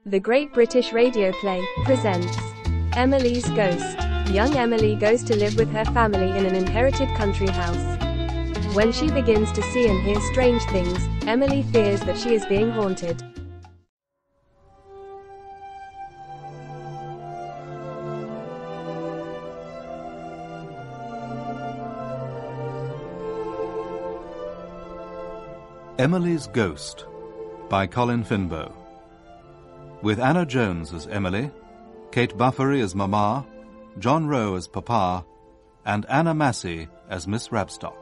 The Great British Radio Play presents Emily's Ghost. Young Emily goes to live with her family in an inherited country house. When she begins to see and hear strange things, Emily fears that she is being haunted. Emily's Ghost by Colin Finbow. With Anna Jones as Emily, Kate Buffery as Mama, John Rowe as Papa, and Anna Massey as Miss Rabstock.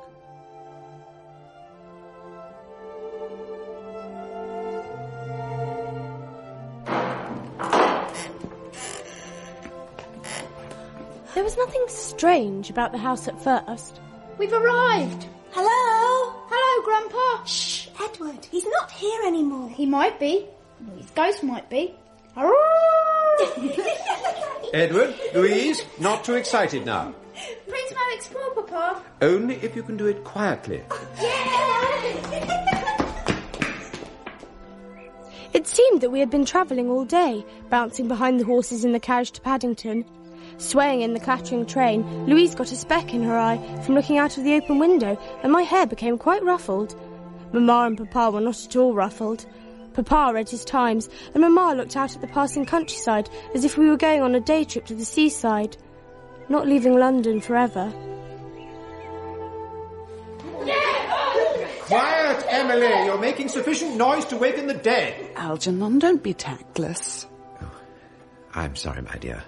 There was nothing strange about the house at first. We've arrived! Hello? Hello, Grandpa! Shh, Edward, he's not here anymore. He might be. His ghost might be. Edward, Louise, not too excited now. Please no explore, Papa. Only if you can do it quietly. It seemed that we had been travelling all day, bouncing behind the horses in the carriage to Paddington. Swaying in the clattering train, Louise got a speck in her eye from looking out of the open window, and my hair became quite ruffled. Mamma and Papa were not at all ruffled. Papa read his Times, and Mamma looked out at the passing countryside as if we were going on a day trip to the seaside, not leaving London forever. Quiet, Emily! You're making sufficient noise to waken the dead. Algernon, don't be tactless. Oh, I'm sorry, my dear.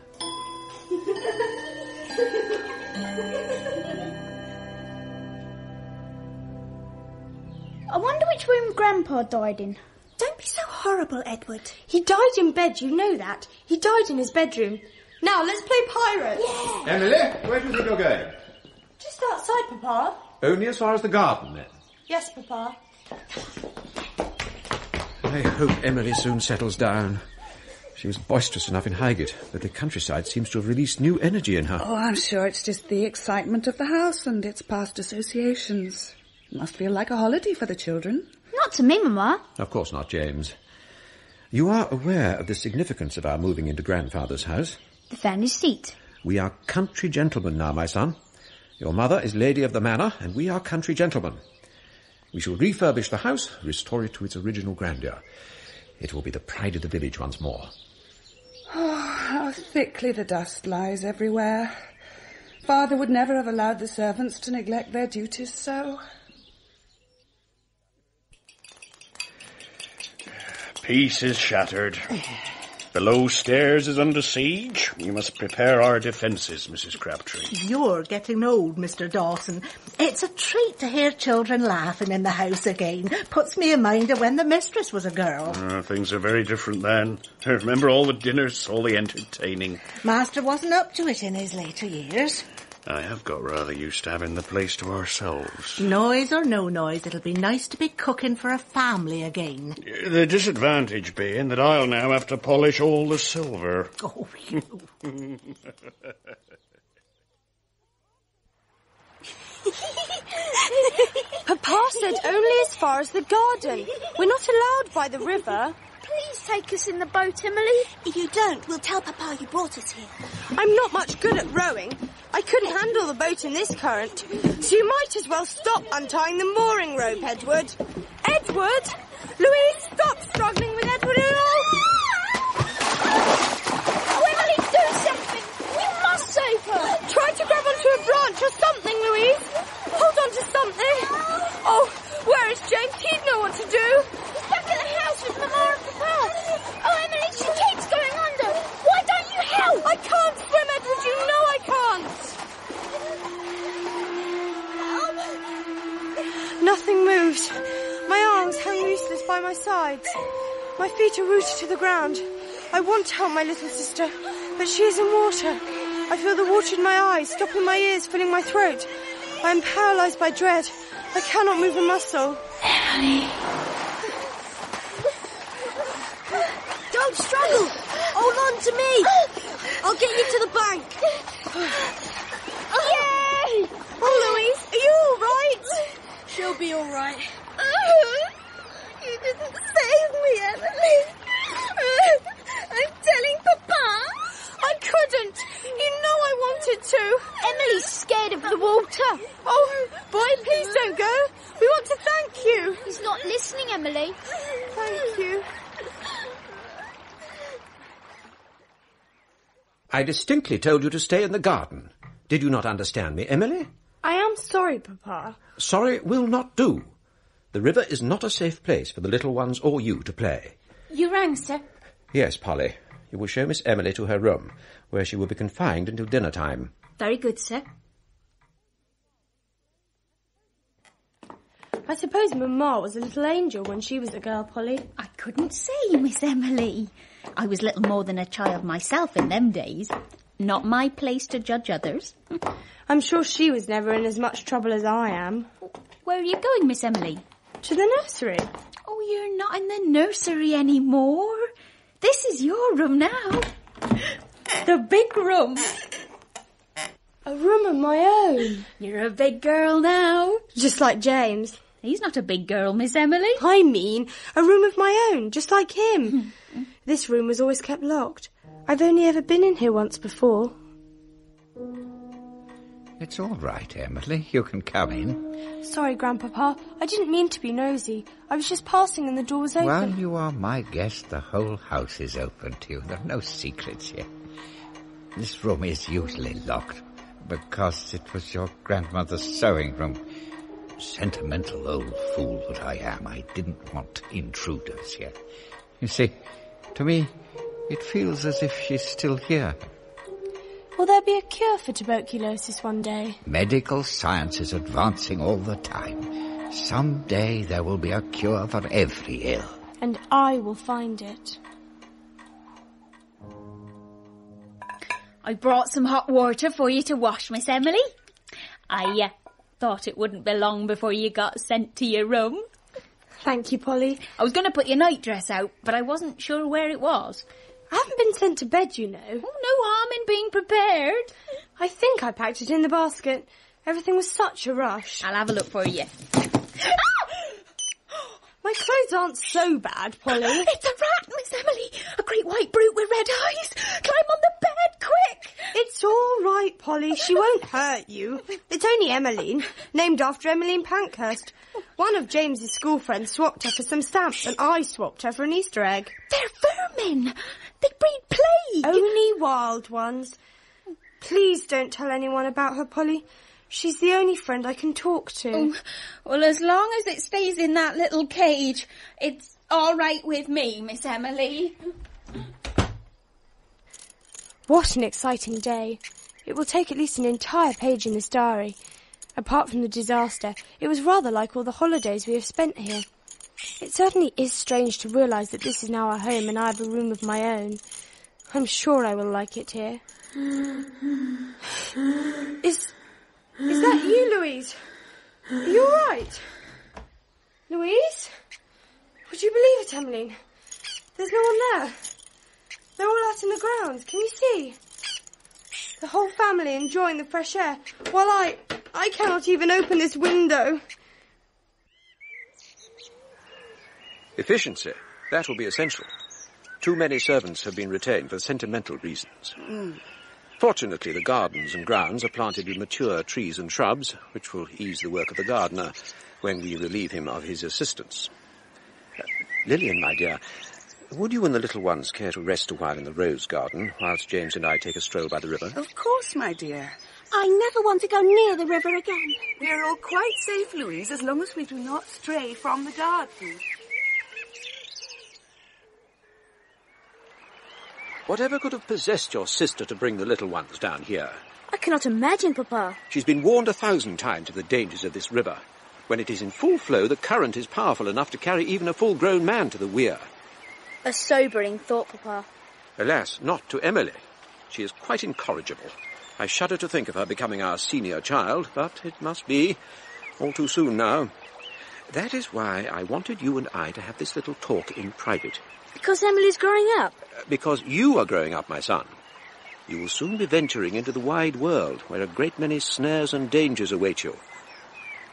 I wonder which room Grandpa died in. Don't be so horrible, Edward. He died in bed, you know that. He died in his bedroom. Now, let's play pirates. Yeah. Emily, where do you think you're going? Just outside, Papa. Only as far as the garden, then. Yes, Papa. I hope Emily soon settles down. She was boisterous enough in Highgate, but the countryside seems to have released new energy in her. Oh, I'm sure it's just the excitement of the house and its past associations. It must feel like a holiday for the children. Not to me, Mamma. Of course not, James. You are aware of the significance of our moving into Grandfather's house? The family seat. We are country gentlemen now, my son. Your mother is lady of the manor, and we are country gentlemen. We shall refurbish the house, restore it to its original grandeur. It will be the pride of the village once more. Oh, how thickly the dust lies everywhere. Father would never have allowed the servants to neglect their duties so. Peace is shattered. Below stairs is under siege. We must prepare our defences, Mrs. Crabtree. You're getting old, Mr. Dawson. It's a treat to hear children laughing in the house again. Puts me in mind of when the mistress was a girl. Things are very different then. I remember all the dinners, all the entertaining. Master wasn't up to it in his later years. I have got rather used to having the place to ourselves. Noise or no noise, it'll be nice to be cooking for a family again. The disadvantage being that I'll now have to polish all the silver. Oh, you... Papa said only as far as the garden. We're not allowed by the river. Please take us in the boat, Emily. If you don't, we'll tell Papa you brought us here. I'm not much good at rowing. I couldn't handle the boat in this current. So you might as well stop untying the mooring rope, Edward. Edward! Louise, stop struggling with Edward at all! Oh, Emily, do something! We must save her! Try to grab onto a branch or something, Louise. Hold on to something. Oh, where is James? He'd know what to do. He's back in the house with Mama and Papa. Oh, Emily, she keeps going under. Why don't you help? I can't swim, Edward. You know I can't. Nothing moves. My arms hang useless by my sides. My feet are rooted to the ground. I want to help my little sister, but she is in water. I feel the water in my eyes, stopping my ears, filling my throat. I am paralysed by dread. I cannot move a muscle. Emily. Don't struggle. Hold on to me. I'll get you to the bank. Yay! Oh, Louise, are you all right? She'll be all right. You didn't save me, Emily. I distinctly told you to stay in the garden. Did you not understand me, Emily? I am sorry, Papa. Sorry will not do. The river is not a safe place for the little ones or you to play. You rang, sir? Yes, Polly. You will show Miss Emily to her room, where she will be confined until dinner time. Very good, sir. I suppose Mamma was a little angel when she was a girl, Polly. I couldn't say, Miss Emily. I was little more than a child myself in them days. Not my place to judge others. I'm sure she was never in as much trouble as I am. Where are you going, Miss Emily? To the nursery. Oh, you're not in the nursery anymore. This is your room now. The big room. A room of my own. You're a big girl now. Just like James. He's not a big girl, Miss Emily. I mean, a room of my own, just like him. This room was always kept locked. I've only ever been in here once before. It's all right, Emily. You can come in. Sorry, Grandpapa. I didn't mean to be nosy. I was just passing and the door was open. While you are my guest, the whole house is open to you. There are no secrets here. This room is usually locked because it was your grandmother's sewing room. Sentimental old fool that I am. I didn't want intruders here. You see, to me, it feels as if she's still here. Will there be a cure for tuberculosis one day? Medical science is advancing all the time. Someday there will be a cure for every ill. And I will find it. I brought some hot water for you to wash, Miss Emily. I thought it wouldn't be long before you got sent to your room. Thank you, Polly. I was going to put your nightdress out, but I wasn't sure where it was. I haven't been sent to bed, you know. Oh, no harm in being prepared. I think I packed it in the basket. Everything was such a rush. I'll have a look for you. My clothes aren't so bad, Polly. It's a rat, Miss Emily. A great white brute with red eyes. Climb on the bed, quick. It's all right, Polly. She won't hurt you. It's only Emmeline, named after Emmeline Pankhurst. One of James's school friends swapped her for some stamps, and I swapped her for an Easter egg. They're vermin. They breed plague. Only wild ones. Please don't tell anyone about her, Polly. She's the only friend I can talk to. Oh, well, as long as it stays in that little cage, it's all right with me, Miss Emily. What an exciting day. It will take at least an entire page in this diary. Apart from the disaster, it was rather like all the holidays we have spent here. It certainly is strange to realise that this is now our home and I have a room of my own. I'm sure I will like it here. Is that you, Louise? Are you all right? Louise? Would you believe it, Emmeline? There's no one there. They're all out in the grounds. Can you see? The whole family enjoying the fresh air, while I cannot even open this window. Efficiency. That will be essential. Too many servants have been retained for sentimental reasons. Fortunately, the gardens and grounds are planted with mature trees and shrubs, which will ease the work of the gardener when we relieve him of his assistance. Lillian, my dear, would you and the little ones care to rest a while in the rose garden, whilst James and I take a stroll by the river? Of course, my dear. I never want to go near the river again. We're all quite safe, Louise, as long as we do not stray from the garden. Whatever could have possessed your sister to bring the little ones down here? I cannot imagine, Papa. She's been warned 1,000 times of the dangers of this river. When it is in full flow, the current is powerful enough to carry even a full-grown man to the weir. A sobering thought, Papa. Alas, not to Emily. She is quite incorrigible. I shudder to think of her becoming our senior child, but it must be. All too soon now. That is why I wanted you and I to have this little talk in private. Because Emily's growing up? Because you are growing up, my son. You will soon be venturing into the wide world, where a great many snares and dangers await you.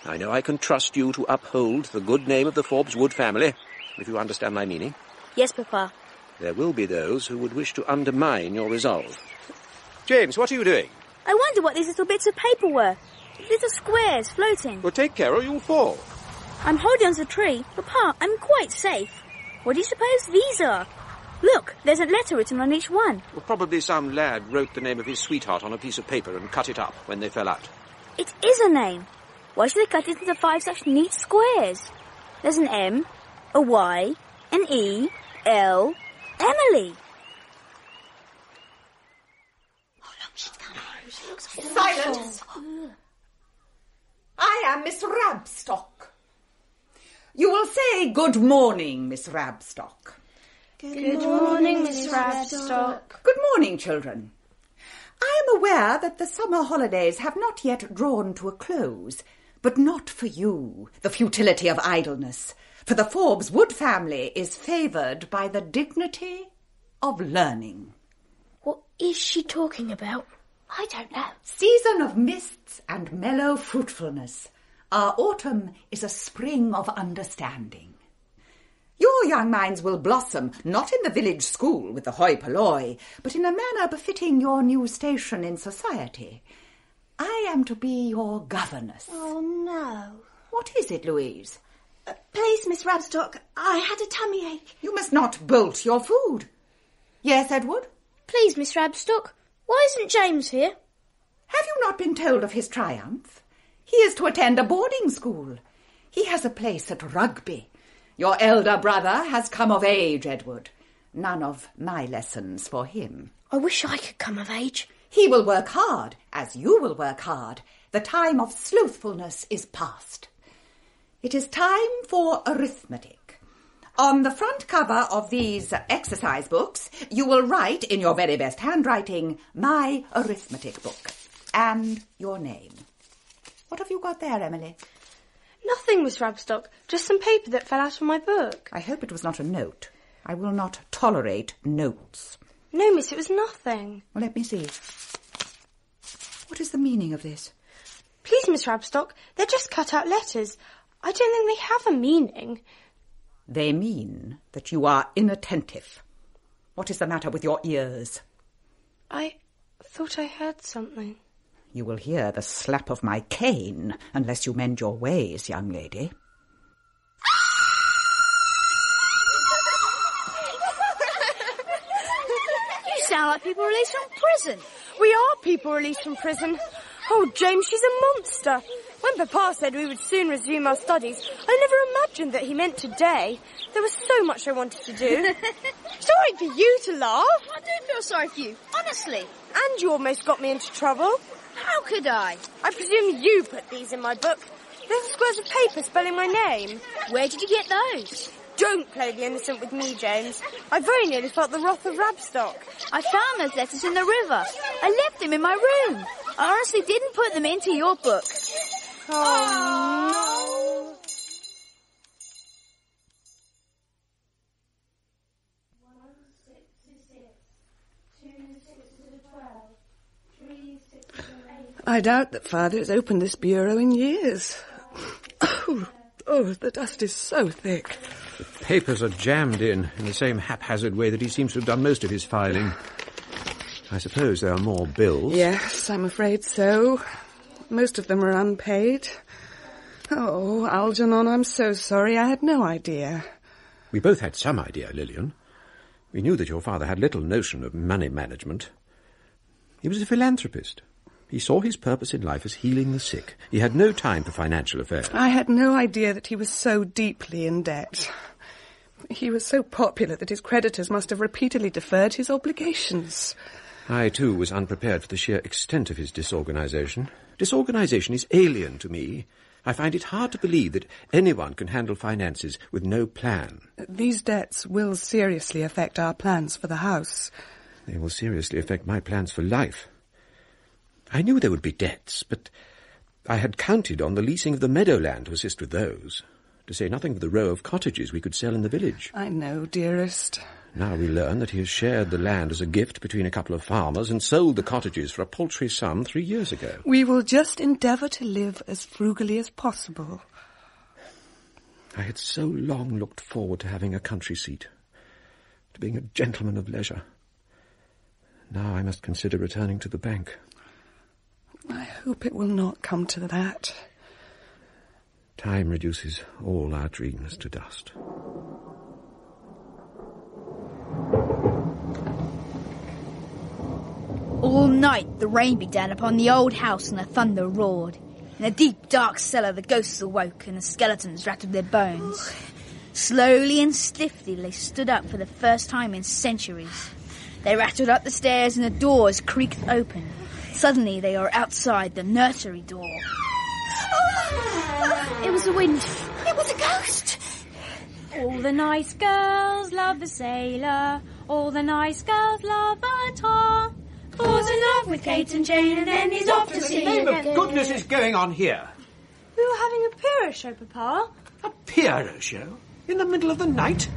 I know I can trust you to uphold the good name of the Forbes Wood family, if you understand my meaning. Yes, Papa. There will be those who would wish to undermine your resolve. James, what are you doing? I wonder what these little bits of paper were. Little squares floating. Well, take care or you'll fall. I'm holding onto the tree. Papa, I'm quite safe. What do you suppose these are? Look, There's a letter written on each one. Well, probably some lad wrote the name of his sweetheart on a piece of paper and cut it up when they fell out. It is a name. Why should they cut it into 5 such neat squares? There's an M, a Y, an E, L, Emily. Silence! I am Miss Rabstock. You will say good morning, Miss Rabstock. Good morning, Miss Rabstock. Good morning, children. I am aware that the summer holidays have not yet drawn to a close, but not for you, the futility of idleness, for the Forbes Wood family is favoured by the dignity of learning. What is she talking about? I don't know. Season of mists and mellow fruitfulness. Our autumn is a spring of understanding. Your young minds will blossom, not in the village school with the hoi polloi, but in a manner befitting your new station in society. I am to be your governess. Oh, no. What is it, Louise? Please, Miss Rabstock, I had a tummy ache. You must not bolt your food. Yes, Edward? Please, Miss Rabstock, why isn't James here? Have you not been told of his triumph? He is to attend a boarding school. He has a place at Rugby. Your elder brother has come of age, Edward. None of my lessons for him. I wish I could come of age. He will work hard, as you will work hard. The time of slothfulness is past. It is time for arithmetic. On the front cover of these exercise books, you will write in your very best handwriting, my arithmetic book, and your name. What have you got there, Emily? Nothing, Miss Rabstock. Just some paper that fell out of my book. I hope it was not a note. I will not tolerate notes. No, miss, it was nothing. Well, let me see. What is the meaning of this? Please, Miss Rabstock, they're just cut out letters. I don't think they have a meaning. They mean that you are inattentive. What is the matter with your ears? I thought I heard something. You will hear the slap of my cane unless you mend your ways, young lady. You sound like people released from prison. We are people released from prison. Oh, James, she's a monster. When Papa said we would soon resume our studies, I never imagined that he meant today. There was so much I wanted to do. It's all right for you to laugh. I do feel sorry for you, honestly. And you almost got me into trouble. How could I? I presume you put these in my book. Little squares of paper spelling my name. Where did you get those? Don't play the innocent with me, James. I very nearly felt the wrath of Rabstock. I found those letters in the river. I left them in my room. I honestly didn't put them into your book. Oh, no. I doubt that Father has opened this bureau in years. Oh, the dust is so thick. The papers are jammed in the same haphazard way that he seems to have done most of his filing. I suppose there are more bills. Yes, I'm afraid so. Most of them are unpaid. Oh, Algernon, I'm so sorry. I had no idea. We both had some idea, Lillian. We knew that your father had little notion of money management. He was a philanthropist. He saw his purpose in life as healing the sick. He had no time for financial affairs. I had no idea that he was so deeply in debt. He was so popular that his creditors must have repeatedly deferred his obligations. I, too, was unprepared for the sheer extent of his disorganization. Disorganization is alien to me. I find it hard to believe that anyone can handle finances with no plan. These debts will seriously affect our plans for the house. They will seriously affect my plans for life. I knew there would be debts, but I had counted on the leasing of the meadowland to assist with those, to say nothing of the row of cottages we could sell in the village. I know, dearest. Now we learn that he has shared the land as a gift between a couple of farmers and sold the cottages for a paltry sum 3 years ago. We will just endeavour to live as frugally as possible. I had so long looked forward to having a country seat, to being a gentleman of leisure. Now I must consider returning to the bank. I hope it will not come to that. Time reduces all our dreams to dust. All night the rain beat down upon the old house and the thunder roared. In a deep, dark cellar the ghosts awoke and the skeletons rattled their bones. Slowly and stiffly they stood up for the first time in centuries. They rattled up the stairs and the doors creaked open. Suddenly they are outside the nursery door. It was the wind. It was a ghost. All the nice girls love the sailor. All the nice girls love Tom. Falls in love with Kate and Jane and then he's off to sea. What in the name of goodness is going on here? We were having a Pierrot show, Papa. A Pierrot show? In the middle of the night?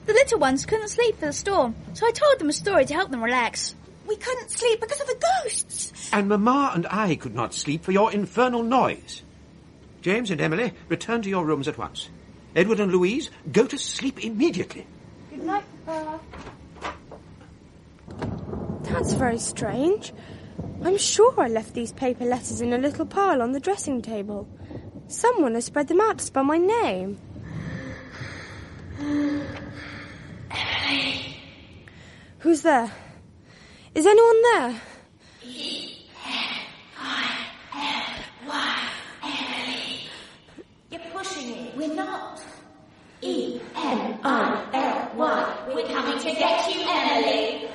The little ones couldn't sleep for the storm, so I told them a story to help them relax. We couldn't sleep because of the ghosts. And Mamma and I could not sleep for your infernal noise. James and Emily, return to your rooms at once. Edward and Louise, go to sleep immediately. Good night, Papa. That's very strange. I'm sure I left these paper letters in a little pile on the dressing table. Someone has spread them out to spell my name. Emily. Who's there? Is anyone there? E-M-I-L-Y, Emily. You're pushing it. We're not. E-M-I-L-Y. We're coming to get you, Emily.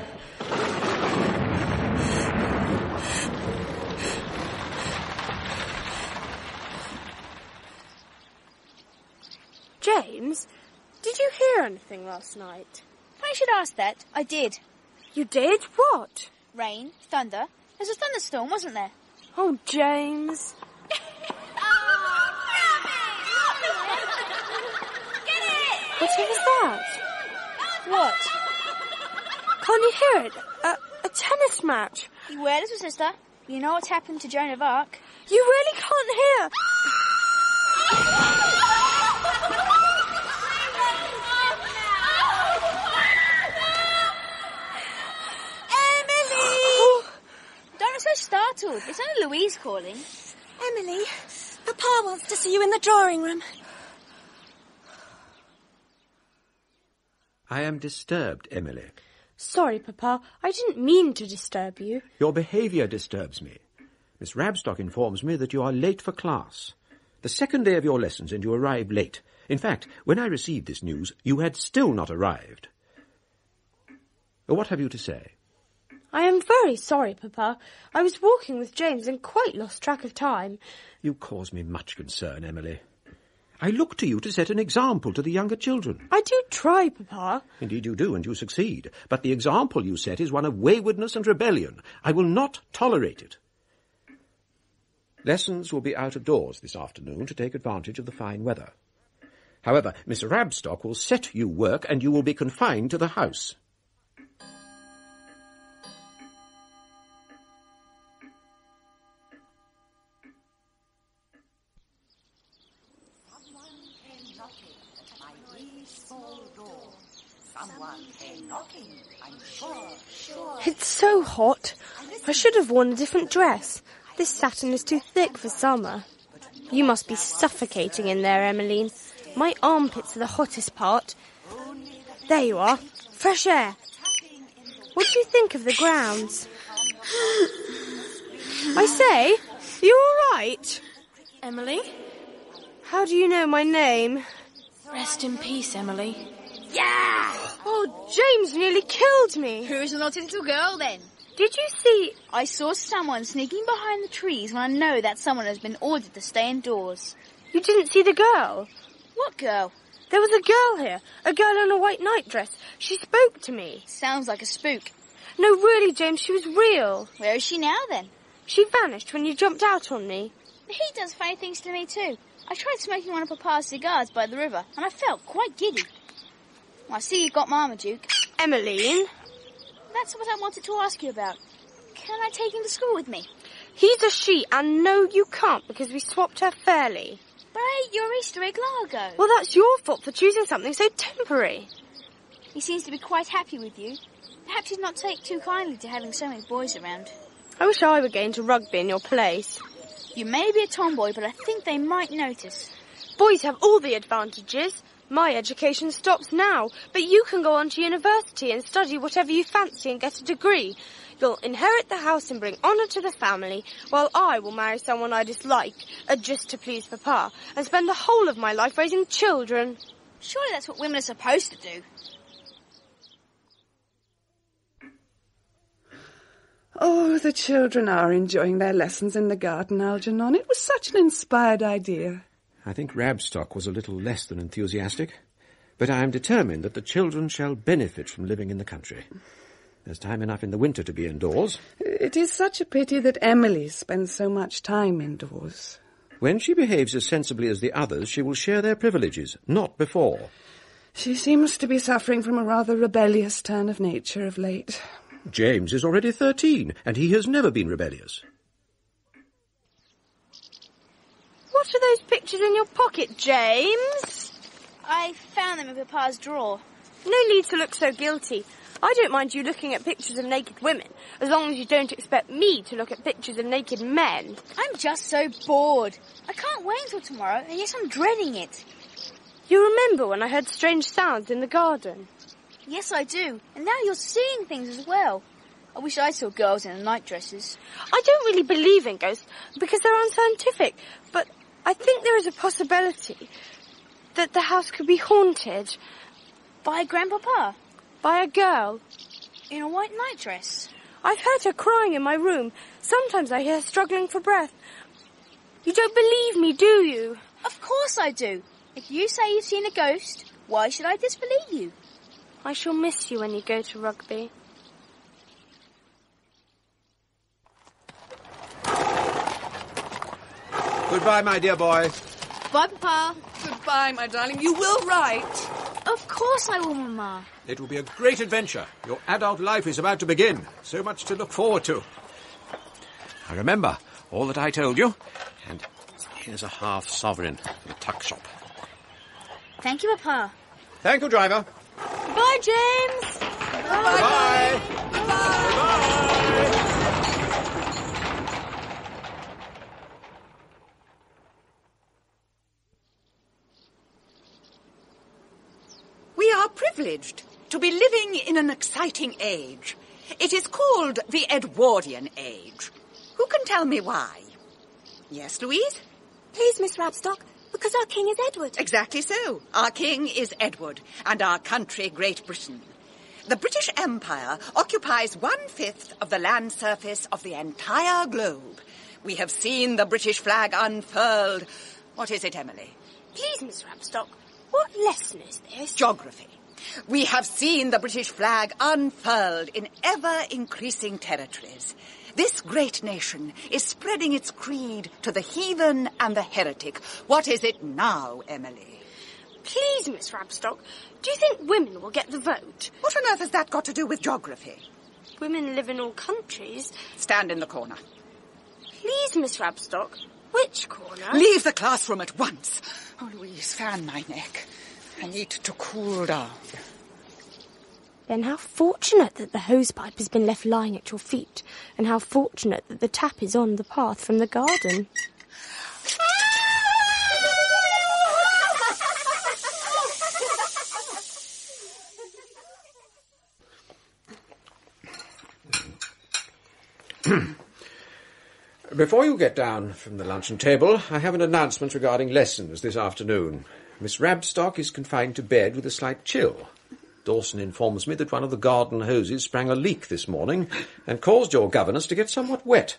James, did you hear anything last night? I should ask that. I did. You did? What? Rain, thunder. There's a thunderstorm, wasn't there? Oh, James. What was that? What? Can't you hear it? A tennis match. Well, little sister, you know what's happened to Joan of Arc? You really can't hear. Don't look so startled. It's only Louise calling. Emily, Papa wants to see you in the drawing room. I am disturbed, Emily. Sorry, Papa. I didn't mean to disturb you. Your behaviour disturbs me. Miss Rabstock informs me that you are late for class. The second day of your lessons and you arrived late. In fact, when I received this news, you had still not arrived. What have you to say? I am very sorry, Papa. I was walking with James and quite lost track of time. You cause me much concern, Emily. I look to you to set an example to the younger children. I do try, Papa. Indeed you do, and you succeed. But the example you set is one of waywardness and rebellion. I will not tolerate it. Lessons will be out of doors this afternoon to take advantage of the fine weather. However, Miss Rabstock will set you work, and you will be confined to the house. It's so hot. I should have worn a different dress. This satin is too thick for summer. You must be suffocating in there, Emmeline. My armpits are the hottest part. There you are. Fresh air. What do you think of the grounds? I say, you all right? Emily? How do you know my name? Rest in peace, Emily. Yeah! Oh, James nearly killed me. Who's the naughty little girl, then? Did you see... I saw someone sneaking behind the trees when I know that someone has been ordered to stay indoors. You didn't see the girl? What girl? There was a girl here. A girl in a white nightdress. She spoke to me. Sounds like a spook. No, really, James, she was real. Where is she now, then? She vanished when you jumped out on me. He does funny things to me, too. I tried smoking one of Papa's cigars by the river, and I felt quite giddy. I see you've got Marmaduke. Emmeline? That's what I wanted to ask you about. Can I take him to school with me? He's a she, and no, you can't, because we swapped her fairly. But I ate your Easter egg long ago. Well, that's your fault for choosing something so temporary. He seems to be quite happy with you. Perhaps he'd not take too kindly to having so many boys around. I wish I were going to rugby in your place. You may be a tomboy, but I think they might notice. Boys have all the advantages. My education stops now, but you can go on to university and study whatever you fancy and get a degree. You'll inherit the house and bring honour to the family, while I will marry someone I dislike, just to please Papa, and spend the whole of my life raising children. Surely that's what women are supposed to do. Oh, the children are enjoying their lessons in the garden, Algernon. It was such an inspired idea. I think Rabstock was a little less than enthusiastic, but I am determined that the children shall benefit from living in the country. There's time enough in the winter to be indoors. It is such a pity that Emily spends so much time indoors. When she behaves as sensibly as the others, she will share their privileges, not before. She seems to be suffering from a rather rebellious turn of nature of late. James is already 13, and he has never been rebellious. What are those pictures in your pocket, James? I found them in Papa's drawer. No need to look so guilty. I don't mind you looking at pictures of naked women, as long as you don't expect me to look at pictures of naked men. I'm just so bored. I can't wait until tomorrow, and yes, I'm dreading it. You remember when I heard strange sounds in the garden? Yes, I do. And now you're seeing things as well. I wish I saw girls in night dresses. I don't really believe in ghosts, because they're unscientific, but I think there is a possibility that the house could be haunted. By Grandpapa? By a girl. In a white night dress? I've heard her crying in my room. Sometimes I hear her struggling for breath. You don't believe me, do you? Of course I do. If you say you've seen a ghost, why should I disbelieve you? I shall miss you when you go to rugby. Goodbye, my dear boy. Bye, Papa. Goodbye, my darling. You will write. Of course I will, Mama. It will be a great adventure. Your adult life is about to begin. So much to look forward to. Now remember all that I told you. And here's a half-sovereign for the tuck shop. Thank you, Papa. Thank you, driver. Bye, James. Bye. We are privileged to be living in an exciting age. It is called the Edwardian Age. Who can tell me why? Yes, Louise? Please, Miss Rabstock, because our king is Edward. Exactly so. Our king is Edward, and our country Great Britain. The British Empire occupies 1/5 of the land surface of the entire globe. We have seen the British flag unfurled. What is it, Emily? Please, Miss Rabstock, what lesson is this? Geography. We have seen the British flag unfurled in ever-increasing territories. This great nation is spreading its creed to the heathen and the heretic. What is it now, Emily? Please, Miss Rabstock, do you think women will get the vote? What on earth has that got to do with geography? Women live in all countries. Stand in the corner. Please, Miss Rabstock, which corner? Leave the classroom at once. Oh, Louise, fan my neck. I need to cool down. Then how fortunate that the hosepipe has been left lying at your feet, and how fortunate that the tap is on the path from the garden. Before you get down from the luncheon table, I have an announcement regarding lessons this afternoon. Miss Rabstock is confined to bed with a slight chill. Dawson informs me that one of the garden hoses sprang a leak this morning and caused your governess to get somewhat wet.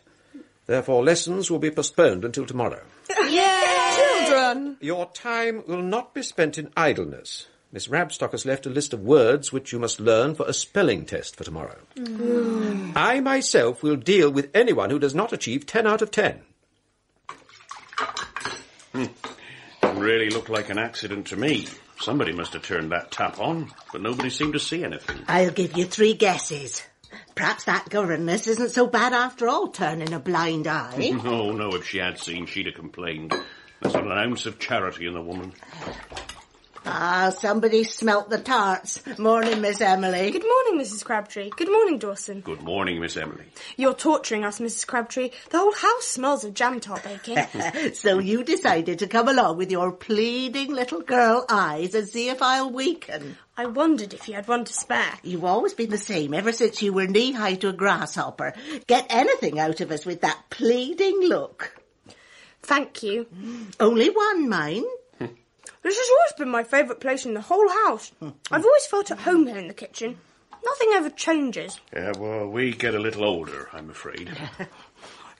Therefore, lessons will be postponed until tomorrow. Yay! Children! Your time will not be spent in idleness. Miss Rabstock has left a list of words which you must learn for a spelling test for tomorrow. I myself will deal with anyone who does not achieve 10 out of 10. Didn't really look like an accident to me. Somebody must have turned that tap on, but nobody seemed to see anything. I'll give you 3 guesses. Perhaps that governess isn't so bad after all, turning a blind eye. No, if she had seen, she'd have complained. There's not an ounce of charity in the woman. Ah, somebody smelt the tarts. Morning, Miss Emily. Good morning, Mrs. Crabtree. Good morning, Dawson. Good morning, Miss Emily. You're torturing us, Mrs. Crabtree. The whole house smells of jam tart baking. So you decided to come along with your pleading little girl eyes and see if I'll weaken. I wondered if you had one to spare. You've always been the same ever since you were knee-high to a grasshopper. Get anything out of us with that pleading look. Thank you. Only one, mind. This has always been my favourite place in the whole house. I've always felt at home here in the kitchen. Nothing ever changes. Yeah, well, we get a little older, I'm afraid.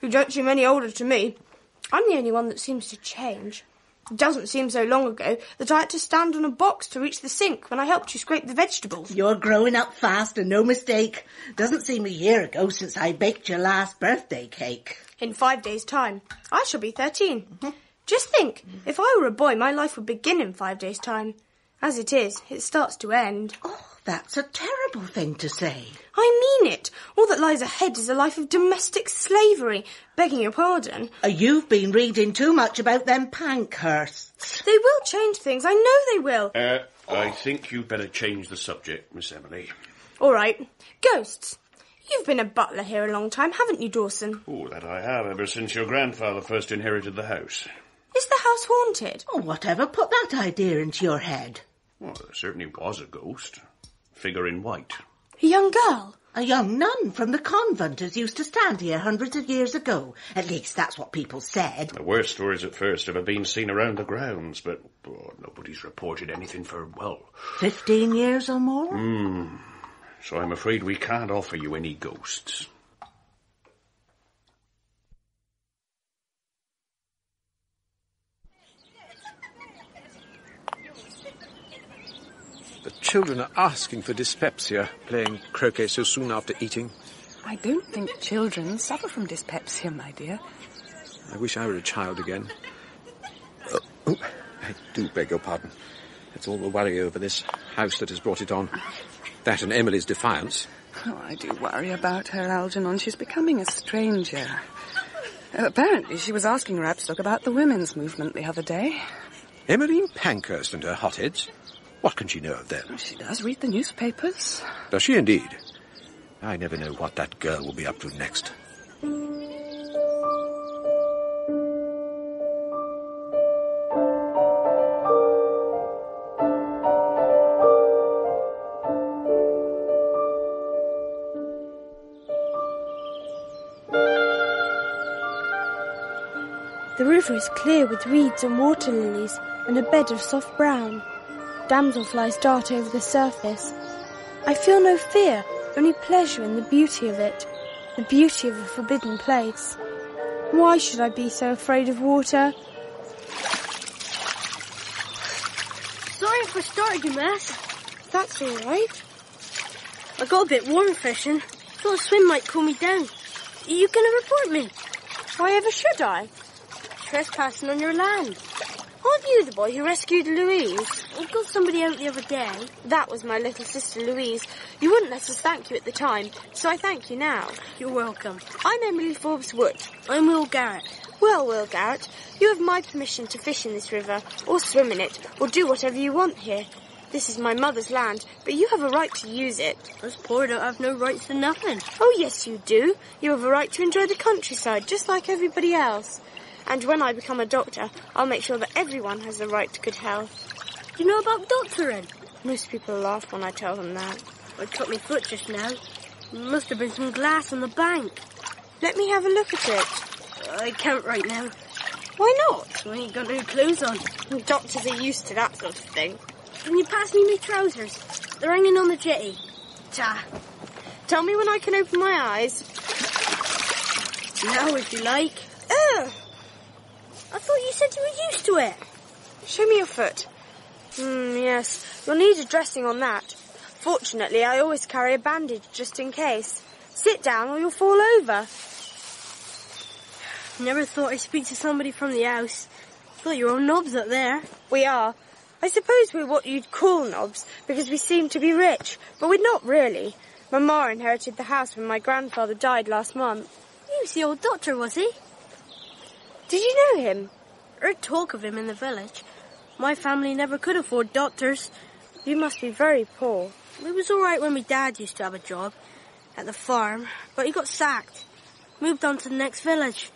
You don't seem any older to me. I'm the only one that seems to change. It doesn't seem so long ago that I had to stand on a box to reach the sink when I helped you scrape the vegetables. You're growing up fast and no mistake. Doesn't seem a year ago since I baked your last birthday cake. In 5 days' time, I shall be 13. Just think, if I were a boy, my life would begin in 5 days' time. As it is, it starts to end. Oh, that's a terrible thing to say. I mean it. All that lies ahead is a life of domestic slavery. Begging your pardon. You've been reading too much about them Pankhursts. They will change things. I know they will. I think you'd better change the subject, Miss Emily. All right. Ghosts. You've been a butler here a long time, haven't you, Dawson? Oh, that I have, ever since your grandfather first inherited the house. Is the house haunted? Oh, whatever put that idea into your head? Well, there certainly was a ghost. Figure in white. A young girl? A young nun from the convent as used to stand here hundreds of years ago. At least that's what people said. The worst stories at first have been seen around the grounds, but nobody's reported anything for, 15 years or more? So I'm afraid we can't offer you any ghosts. The children are asking for dyspepsia, playing croquet so soon after eating. I don't think children suffer from dyspepsia, my dear. I wish I were a child again. I do beg your pardon. It's all the worry over this house that has brought it on. That and Emily's defiance. Oh, I do worry about her, Algernon. She's becoming a stranger. Apparently she was asking Rabstock about the women's movement the other day. Emmeline Pankhurst and her hotheads? What can she know of them? She does read the newspapers. Does she indeed? I never know what that girl will be up to next. The river is clear with reeds and water lilies and a bed of soft brown. Damselflies dart over the surface. I feel no fear, only pleasure in the beauty of it, the beauty of a forbidden place. Why should I be so afraid of water? Sorry if I started you, Mass. That's all right. I got a bit warm fishing. Thought a swim might cool me down. Are you going to report me? Why ever should I? Trespassing on your land. Aren't you the boy who rescued Louise? I got somebody out the other day. That was my little sister Louise. You wouldn't let us thank you at the time, so I thank you now. You're welcome. I'm Emily Forbes Wood. I'm Will Gareth. Well, Will Gareth, you have my permission to fish in this river, or swim in it, or do whatever you want here. This is my mother's land, but you have a right to use it. Us poor don't have no rights to nothing. Oh, yes, you do. You have a right to enjoy the countryside, just like everybody else. And when I become a doctor, I'll make sure that everyone has the right to good health. Do you know about doctoring? Most people laugh when I tell them that. I cut my foot just now. Must have been some glass on the bank. Let me have a look at it. I can't right now. Why not? I ain't got no clothes on. Doctors are used to that sort of thing. Can you pass me my trousers? They're hanging on the jetty. Ta. Tell me when I can open my eyes. Now, if you like. Ugh. I thought you said you were used to it. Show me your foot. Yes. You'll need a dressing on that. Fortunately, I always carry a bandage just in case. Sit down or you'll fall over. Never thought I'd speak to somebody from the house. Thought you were all knobs up there. We are. I suppose we're what you'd call knobs, because we seem to be rich, but we're not really. Mamma inherited the house when my grandfather died last month. He was the old doctor, was he? Did you know him? Heard talk of him in the village. My family never could afford doctors. You must be very poor. It was all right when my dad used to have a job at the farm, but he got sacked. Moved on to the next village.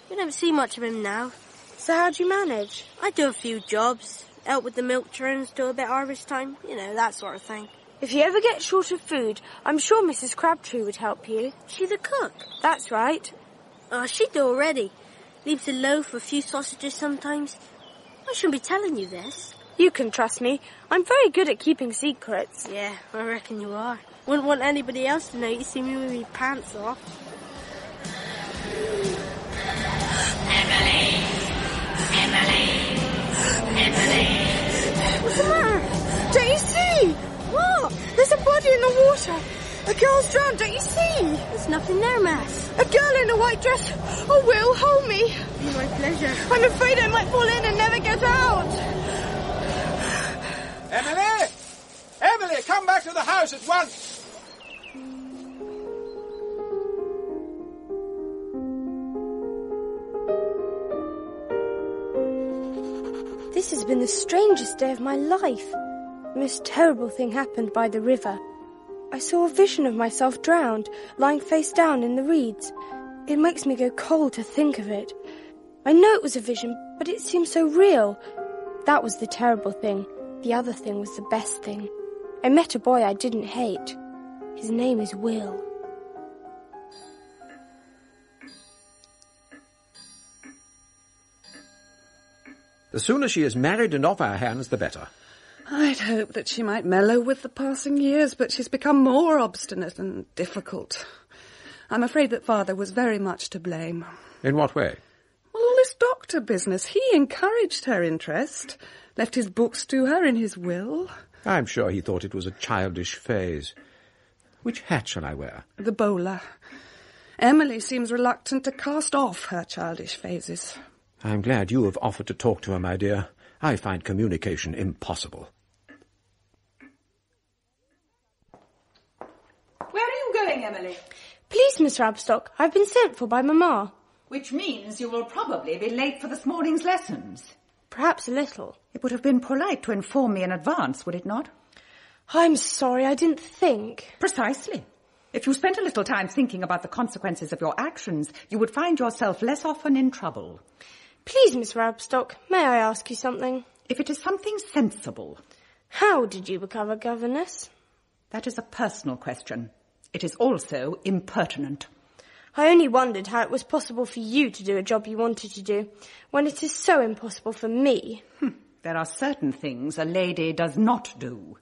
We don't see much of him now. So how do you manage? I do a few jobs. Help with the milk churns, do a bit harvest time, that sort of thing. If you ever get short of food, I'm sure Mrs. Crabtree would help you. She's a cook? That's right. She'd do already. Leaves a loaf, a few sausages sometimes. I shouldn't be telling you this. You can trust me. I'm very good at keeping secrets. Yeah, I reckon you are. Wouldn't want anybody else to know you see me with my pants off. Emily! What's the matter? Don't you see? What? There's a body in the water. A girl's drowned, don't you see? There's nothing there, Mass. A girl in a white dress. Oh, Will, hold me. Be my pleasure. I'm afraid I might fall in and never get out. Emily! Emily, come back to the house at once! This has been the strangest day of my life. The most terrible thing happened by the river. I saw a vision of myself drowned, lying face down in the reeds. It makes me go cold to think of it. I know it was a vision, but it seemed so real. That was the terrible thing. The other thing was the best thing. I met a boy I didn't hate. His name is Will. The sooner she is married and off our hands, the better. I'd hoped that she might mellow with the passing years, but she's become more obstinate and difficult. I'm afraid that Father was very much to blame. In what way? Well, all this doctor business. He encouraged her interest, left his books to her in his will. I'm sure he thought it was a childish phase. Which hat shall I wear? The bowler. Emily seems reluctant to cast off her childish phases. I'm glad you have offered to talk to her, my dear. I find communication impossible. Where are you going, Emily? Please, Miss Rabstock, I've been sent for by Mamma. Which means you will probably be late for this morning's lessons. Perhaps a little. It would have been polite to inform me in advance, would it not? I'm sorry, I didn't think. Precisely. If you spent a little time thinking about the consequences of your actions, you would find yourself less often in trouble. Please, Miss Rabstock, may I ask you something? If it is something sensible. How did you become a governess? That is a personal question. It is also impertinent. I only wondered how it was possible for you to do a job you wanted to do, when it is so impossible for me. There are certain things a lady does not do.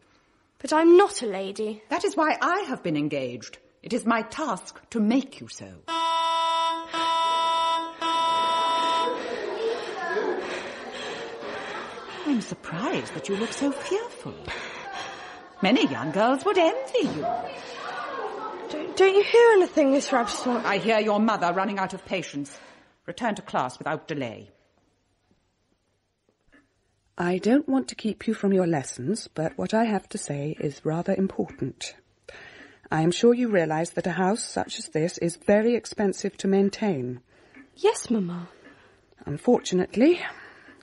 But I'm not a lady. That is why I have been engaged. It is my task to make you so. I'm surprised that you look so fearful. Many young girls would envy you. Don't you hear anything, Miss Rabstock? I hear your mother running out of patience. Return to class without delay. I don't want to keep you from your lessons, but what I have to say is rather important. I am sure you realise that a house such as this is very expensive to maintain. Yes, Mamma. Unfortunately,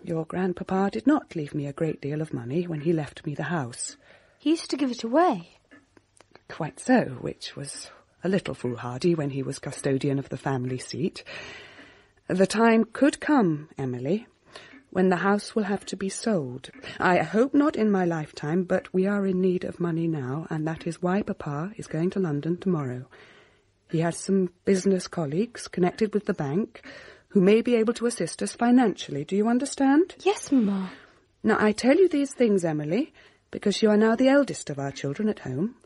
your grandpapa did not leave me a great deal of money when he left me the house. He used to give it away. Quite so, which was a little foolhardy when he was custodian of the family seat. The time could come, Emily, when the house will have to be sold. I hope not in my lifetime, but we are in need of money now, and that is why Papa is going to London tomorrow. He has some business colleagues connected with the bank who may be able to assist us financially. Do you understand? Yes, Mamma. Now, I tell you these things, Emily, because you are now the eldest of our children at home,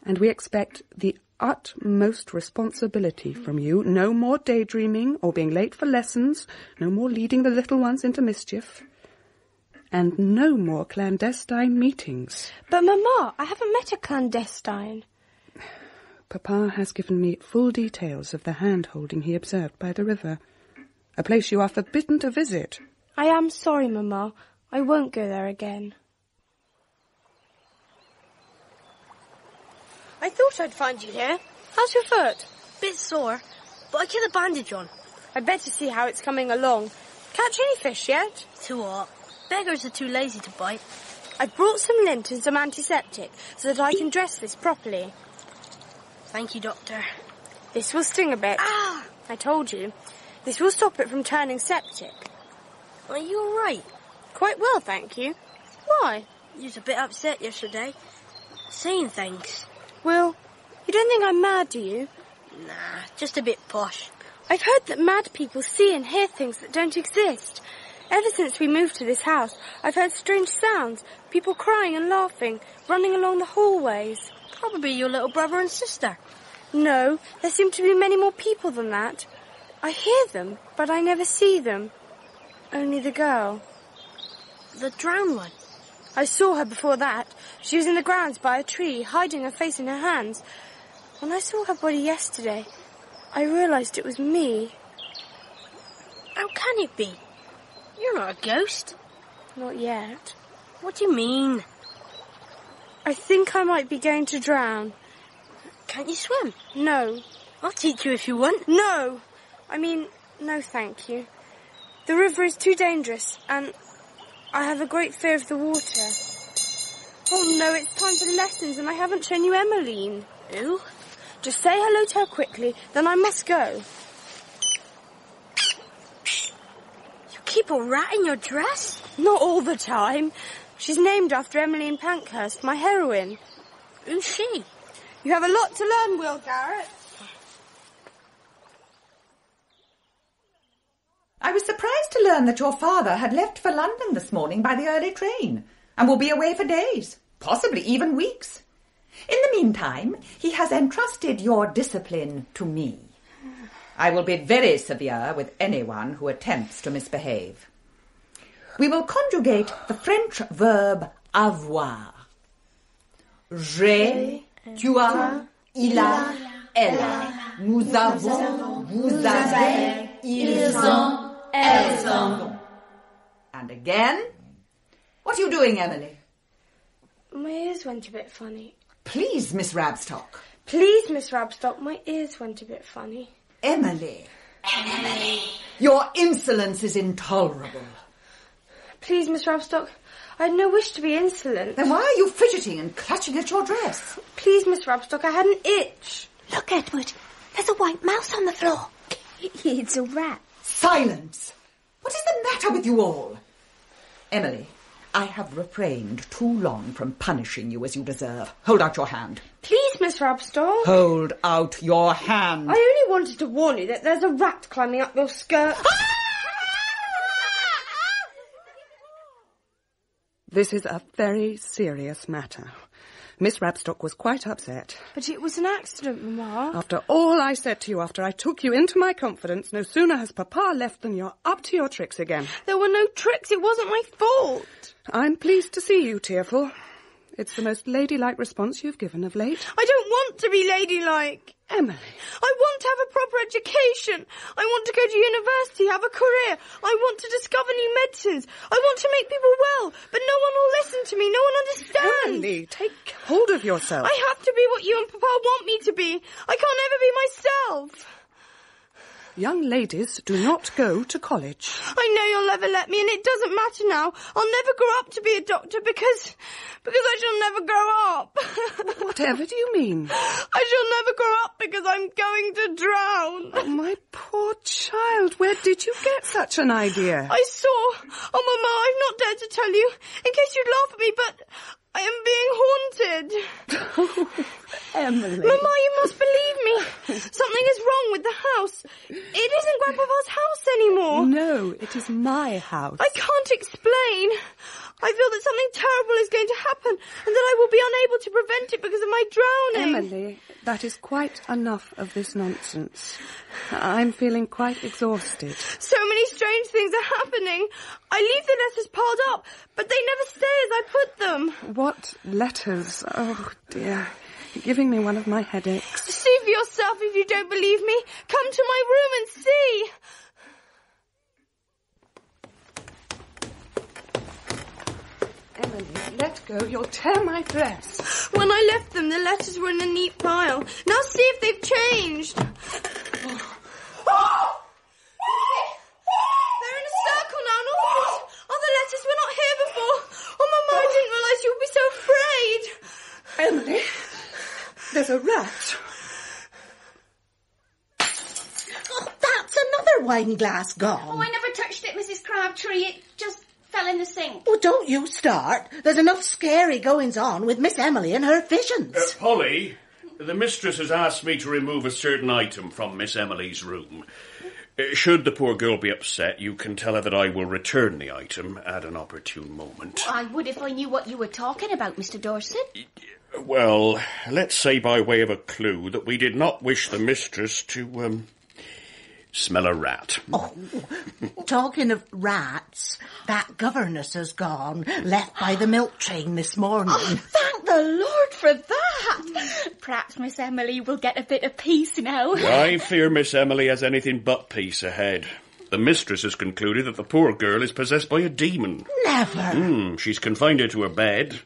and we expect the utmost responsibility from you. No more daydreaming or being late for lessons, no more leading the little ones into mischief, and no more clandestine meetings. But, Mamma, I haven't met a clandestine. Papa has given me full details of the hand-holding he observed by the river, a place you are forbidden to visit. I am sorry, Mamma. I won't go there again. I thought I'd find you here. How's your foot? Bit sore, but I get a bandage on. I'd better see how it's coming along. Catch any fish yet? To what? Beggars are too lazy to bite. I brought some lint and some antiseptic so that I can dress this properly. Thank you, Doctor. This will sting a bit. Ah! I told you. This will stop it from turning septic. Are you all right? Quite well, thank you. Why? You was a bit upset yesterday. Saying things. Well, you don't think I'm mad, do you? Nah, just a bit posh. I've heard that mad people see and hear things that don't exist. Ever since we moved to this house, I've heard strange sounds, people crying and laughing, running along the hallways. Probably your little brother and sister. No, there seem to be many more people than that. I hear them, but I never see them. Only the girl. The drowned one? I saw her before that. She was in the grounds by a tree, hiding her face in her hands. When I saw her body yesterday, I realised it was me. How can it be? You're not a ghost. Not yet. What do you mean? I think I might be going to drown. Can't you swim? No. I'll teach you if you want. No! I mean, no thank you. The river is too dangerous, and I have a great fear of the water. Oh no, it's time for lessons, and I haven't shown you Emmeline. Who? Just say hello to her quickly, then I must go. You keep a rat in your dress? Not all the time. She's named after Emmeline Pankhurst, my heroine. Who's she? You have a lot to learn, Will Gareth. I was surprised to learn that your father had left for London this morning by the early train and will be away for days, possibly even weeks. In the meantime, he has entrusted your discipline to me. I will be very severe with anyone who attempts to misbehave. We will conjugate the French verb avoir. J'ai, tu as, il a, elle. Nous avons, vous avez, ils ont, elles ont. And again. What are you doing, Emily? My ears went a bit funny. Please, Miss Rabstock. Please, Miss Rabstock, my ears went a bit funny. Emily. Emily. Your insolence is intolerable. Please, Miss Rabstock, I had no wish to be insolent. Then why are you fidgeting and clutching at your dress? Please, Miss Rabstock, I had an itch. Look, Edward, there's a white mouse on the floor. It's a rat. Silence! What is the matter with you all? Emily, I have refrained too long from punishing you as you deserve. Hold out your hand. Please, Miss Rabstock. Hold out your hand. I only wanted to warn you that there's a rat climbing up your skirt. This is a very serious matter. Miss Rabstock was quite upset. But it was an accident, Mamma. After all I said to you, after I took you into my confidence, no sooner has Papa left than you're up to your tricks again. There were no tricks. It wasn't my fault. I'm pleased to see you, Tearful. It's the most ladylike response you've given of late. I don't want to be ladylike. Emily. I want to have a proper education. I want to go to university, have a career. I want to discover new medicines. I want to make people well, but no one will listen to me. No one understands. Emily, take hold of yourself. I have to be what you and Papa want me to be. I can't ever be myself. Young ladies do not go to college. I know you'll never let me, and it doesn't matter now. I'll never grow up to be a doctor because I shall never grow up. Whatever do you mean? I shall never grow up because I'm going to drown. Oh, my poor child, where did you get such an idea? I saw... Oh, Mama, I've not dared to tell you, in case you'd laugh at me, but I am being haunted. Oh, Emily. Mama, you must believe me. Something is wrong with the house. It isn't Grandpapa's house anymore. No, it is my house. I can't explain. I feel that something terrible is going to happen and that I will be unable to prevent it because of my drowning. Emily, that is quite enough of this nonsense. I'm feeling quite exhausted. So many strange things are happening. I leave the letters piled up, but they never stay as I put them. What letters? Oh, dear. You're giving me one of my headaches. See for yourself if you don't believe me. Come to my room and see. Emily, let go. You'll tear my dress. When I left them, the letters were in a neat pile. Now see if they've changed. They're in a circle now, and all the letters were not here. There's a rat. Oh, that's another wine glass gone. Oh, I never touched it, Mrs. Crabtree. It just fell in the sink. Oh, don't you start. There's enough scary goings on with Miss Emily and her visions. Polly, the mistress has asked me to remove a certain item from Miss Emily's room. Should the poor girl be upset, you can tell her that I will return the item at an opportune moment. I would if I knew what you were talking about, Mr. Dawson. Well, let's say by way of a clue that we did not wish the mistress to, smell a rat. Oh, talking of rats, that governess has gone, left by the milk train this morning. Oh, thank the Lord for that. Perhaps Miss Emily will get a bit of peace now. I fear Miss Emily has anything but peace ahead. The mistress has concluded that the poor girl is possessed by a demon. Never. She's confined her to her bed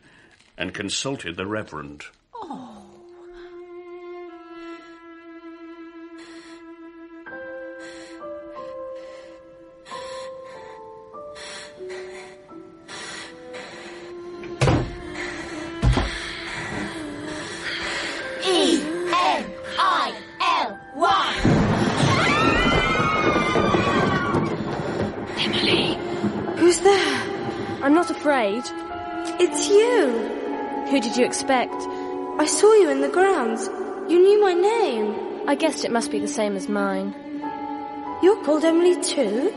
and consulted the Reverend. Oh. Who's there? I'm not afraid. It's you. Who did you expect? I saw you in the grounds. You knew my name. I guessed it must be the same as mine. You're called Emily too?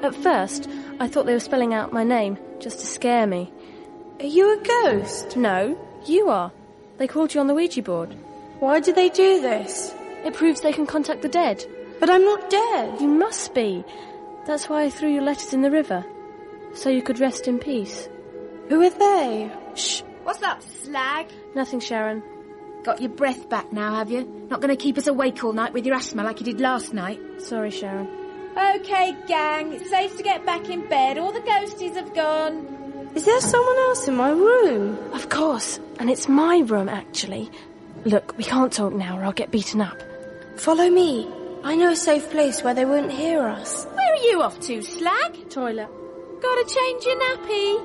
At first, I thought they were spelling out my name, just to scare me. Are you a ghost? No, you are. They called you on the Ouija board. Why do they do this? It proves they can contact the dead. But I'm not dead. You must be. That's why I threw your letters in the river. So you could rest in peace. Who are they? Shh. What's up, slag? Nothing, Sharon. Got your breath back now, have you? Not going to keep us awake all night with your asthma like you did last night? Sorry, Sharon. OK, gang, it's safe to get back in bed. All the ghosties have gone. Is there someone else in my room? Of course, and it's my room, actually. Look, we can't talk now or I'll get beaten up. Follow me. I know a safe place where they won't hear us. Where are you off to, slag? Toilet. Gotta change your nappy.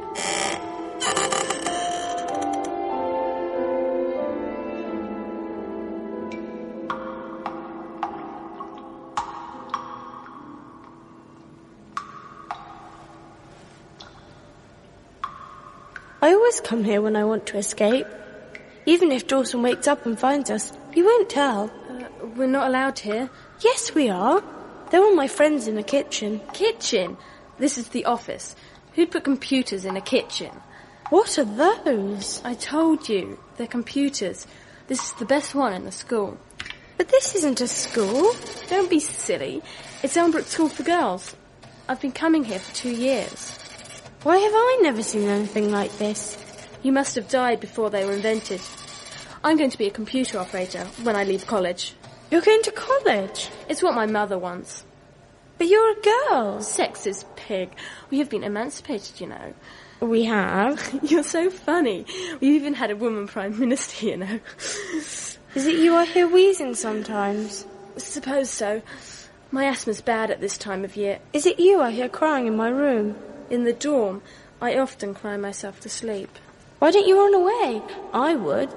I always come here when I want to escape. Even if Dawson wakes up and finds us, he won't tell. We're not allowed here. Yes, we are. They're all my friends in the kitchen. Kitchen? This is the office. Who'd put computers in a kitchen? What are those? I told you. They're computers. This is the best one in the school. But this isn't a school. Don't be silly. It's Elmbrook School for Girls. I've been coming here for 2 years. Why have I never seen anything like this? You must have died before they were invented. I'm going to be a computer operator when I leave college. You're going to college? It's what my mother wants. But you're a girl. Sexist pig. We have been emancipated, you know. We have? You're so funny. We even had a woman prime minister, you know. Is it you I hear wheezing sometimes? Suppose so. My asthma's bad at this time of year. Is it you I hear crying in my room? In the dorm, I often cry myself to sleep. Why don't you run away? I would.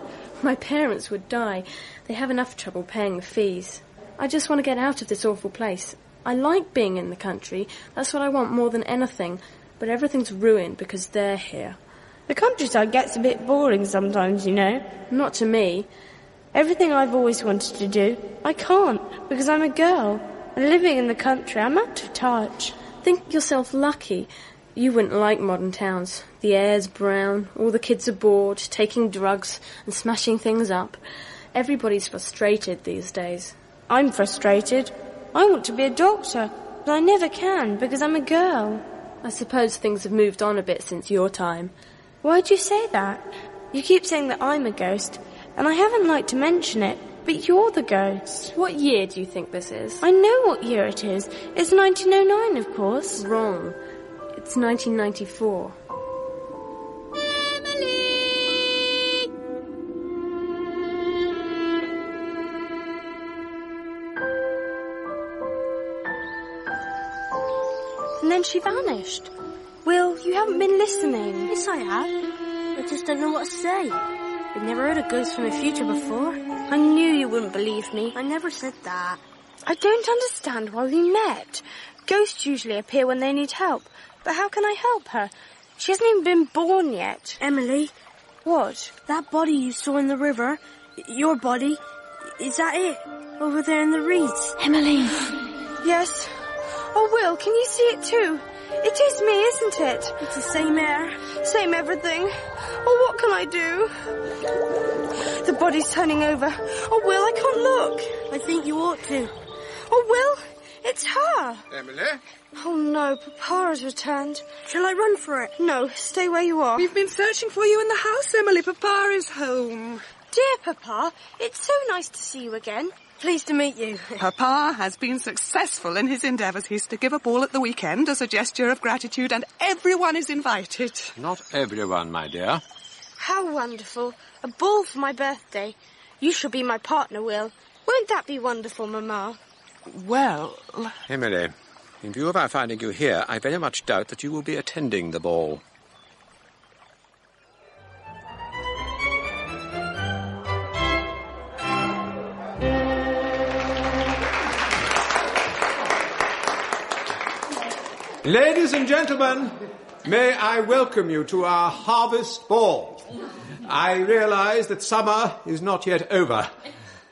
My parents would die. They have enough trouble paying the fees. I just want to get out of this awful place. I like being in the country. That's what I want more than anything. But everything's ruined because they're here. The countryside gets a bit boring sometimes, you know. Not to me. Everything I've always wanted to do, I can't because I'm a girl. And living in the country, I'm out of touch. Think yourself lucky. You wouldn't like modern towns. The air's brown, all the kids are bored, taking drugs and smashing things up. Everybody's frustrated these days. I'm frustrated. I want to be a doctor, but I never can because I'm a girl. I suppose things have moved on a bit since your time. Why'd you say that? You keep saying that I'm a ghost, and I haven't liked to mention it, but you're the ghost. What year do you think this is? I know what year it is. It's 1909, of course. Wrong. It's 1994. Emily! And then she vanished. Will, you haven't been listening. Yes, I have. I just don't know what to say. I've never heard a ghost from the future before. I knew you wouldn't believe me. I never said that. I don't understand why we met. Ghosts usually appear when they need help. But how can I help her? She hasn't even been born yet. Emily. What? That body you saw in the river, your body, is that it? Over there in the reeds? Emily. Yes. Oh, Will, can you see it too? It is me, isn't it? It's the same air. Same everything. Oh, what can I do? The body's turning over. Oh, Will, I can't look. I think you ought to. Oh, Will, it's her. Emily? Oh, no, Papa has returned. Shall I run for it? No, stay where you are. We've been searching for you in the house, Emily. Papa is home. Dear Papa, it's so nice to see you again. Pleased to meet you. Papa has been successful in his endeavours. He's to give a ball at the weekend as a gesture of gratitude, and everyone is invited. Not everyone, my dear. How wonderful. A ball for my birthday. You shall be my partner, Will. Won't that be wonderful, Mamma? Well... Emily, in view of our finding you here, I very much doubt that you will be attending the ball. Ladies and gentlemen, may I welcome you to our harvest ball. I realise that summer is not yet over.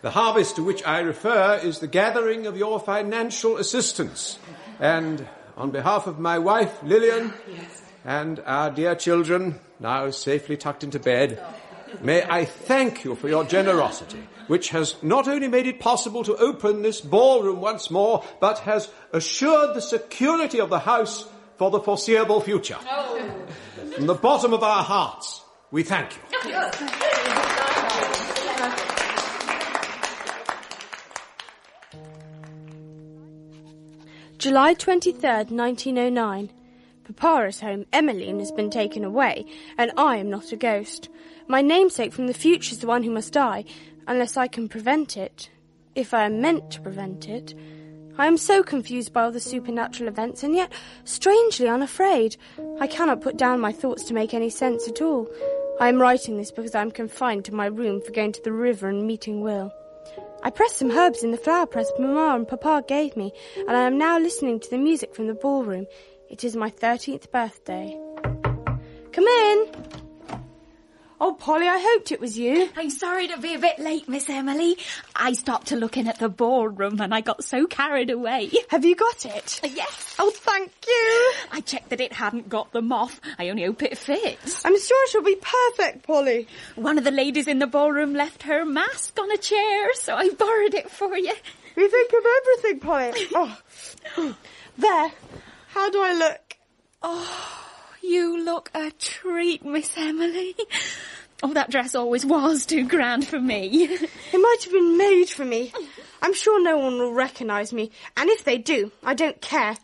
The harvest to which I refer is the gathering of your financial assistance. And on behalf of my wife, Lillian, and our dear children, now safely tucked into bed, may I thank you for your generosity, which has not only made it possible to open this ballroom once more, but has assured the security of the house for the foreseeable future. From the bottom of our hearts, we thank you. July 23rd, 1909. Papa is home, Emmeline has been taken away, and I am not a ghost. My namesake from the future is the one who must die, unless I can prevent it. If I am meant to prevent it. I am so confused by all the supernatural events, and yet strangely unafraid. I cannot put down my thoughts to make any sense at all. I am writing this because I am confined to my room for going to the river and meeting Will. I pressed some herbs in the flower press Mamma and Papa gave me, and I am now listening to the music from the ballroom. It is my 13th birthday. Come in. Oh, Polly, I hoped it was you. I'm sorry to be a bit late, Miss Emily. I stopped to look in at the ballroom and I got so carried away. Have you got it? Yes. Oh, thank you. I checked that it hadn't got the moth. I only hope it fits. I'm sure she'll be perfect, Polly. One of the ladies in the ballroom left her mask on a chair, so I borrowed it for you. You think of everything, Polly. Oh, there. How do I look? Oh, you look a treat, Miss Emily. Oh, that dress always was too grand for me. It might have been made for me. I'm sure no one will recognise me, and if they do, I don't care.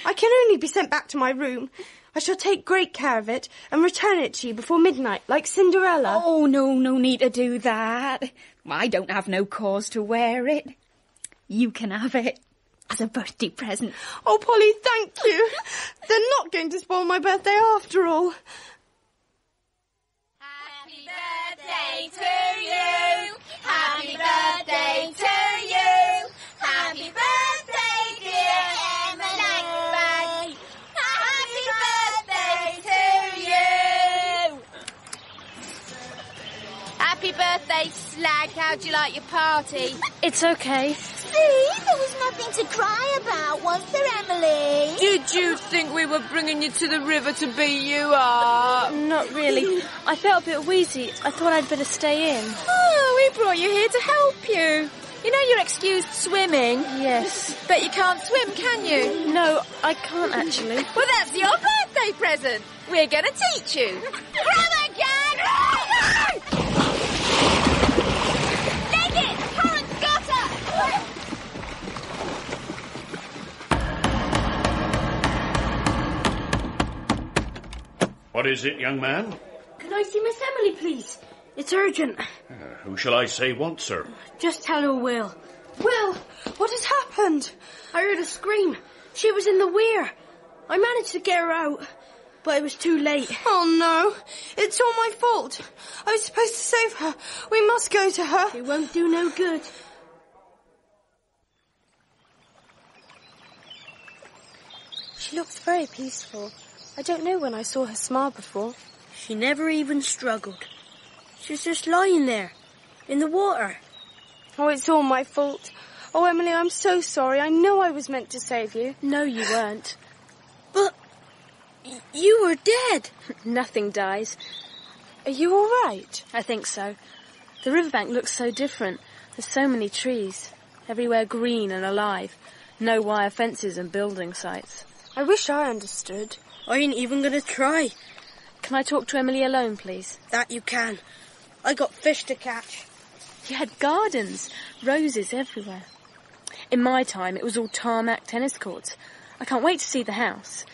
I can only be sent back to my room. I shall take great care of it and return it to you before midnight, like Cinderella. Oh, no need to do that. I don't have no cause to wear it. You can have it. As a birthday present. Oh, Polly, thank you. They're not going to spoil my birthday after all. Happy birthday to you. Happy birthday to you. Happy birthday, dear Emily. Happy birthday to you. Happy birthday, slag. How'd you like your party? It's okay. See, there was nothing to cry about, was there, Emily? Did you think we were bringing you to the river to beat you up? Not really. I felt a bit wheezy. I thought I'd better stay in. Oh, we brought you here to help you. You know you're excused swimming? Yes. But you can't swim, can you? No, I can't actually. Well, that's your birthday present. We're going to teach you. Grab a gang! Leg it! Current gutter! What is it, young man? Can I see Miss Emily, please? It's urgent. Who shall I say wants her? Just tell her Will. Will, what has happened? I heard a scream. She was in the weir. I managed to get her out. but it was too late. Oh, no. It's all my fault. I was supposed to save her. We must go to her. It won't do no good. She looks very peaceful. I don't know when I saw her smile before. She never even struggled. She was just lying there, in the water. Oh, it's all my fault. Oh, Emily, I'm so sorry. I know I was meant to save you. No, you weren't. But you were dead. Nothing dies. Are you all right? I think so. The riverbank looks so different. There's so many trees. Everywhere green and alive. No wire fences and building sites. I wish I understood. I ain't even going to try. Can I talk to Emily alone, please? That you can. I got fish to catch. You had gardens, roses everywhere. In my time, it was all tarmac tennis courts. I can't wait to see the house.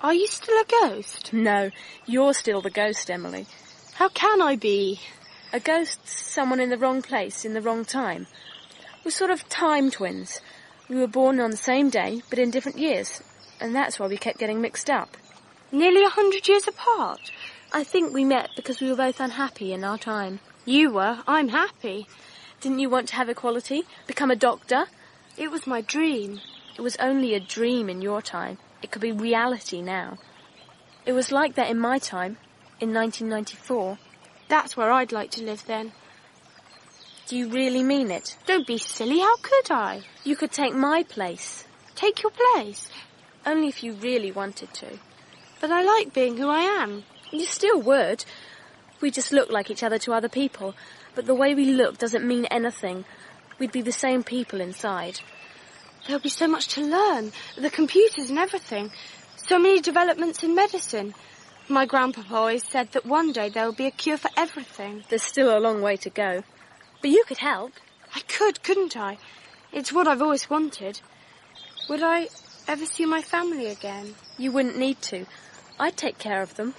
Are you still a ghost? No, you're still the ghost, Emily. How can I be? A ghost's someone in the wrong place, in the wrong time. We're sort of time twins. We were born on the same day, but in different years. And that's why we kept getting mixed up. Nearly 100 years apart? I think we met because we were both unhappy in our time. You were. I'm happy. Didn't you want to have equality? Become a doctor? It was my dream. It was only a dream in your time. It could be reality now. It was like that in my time, in 1994. That's where I'd like to live then. Do you really mean it? Don't be silly. How could I? You could take my place. Take your place? Only if you really wanted to. But I like being who I am. You still would. We just look like each other to other people, but the way we look doesn't mean anything. We'd be the same people inside. There'll be so much to learn. The computers and everything. So many developments in medicine. My grandpapa always said that one day there will be a cure for everything. There's still a long way to go. But you could help. I could, couldn't I? It's what I've always wanted. Would I ever see my family again? You wouldn't need to. I'd take care of them.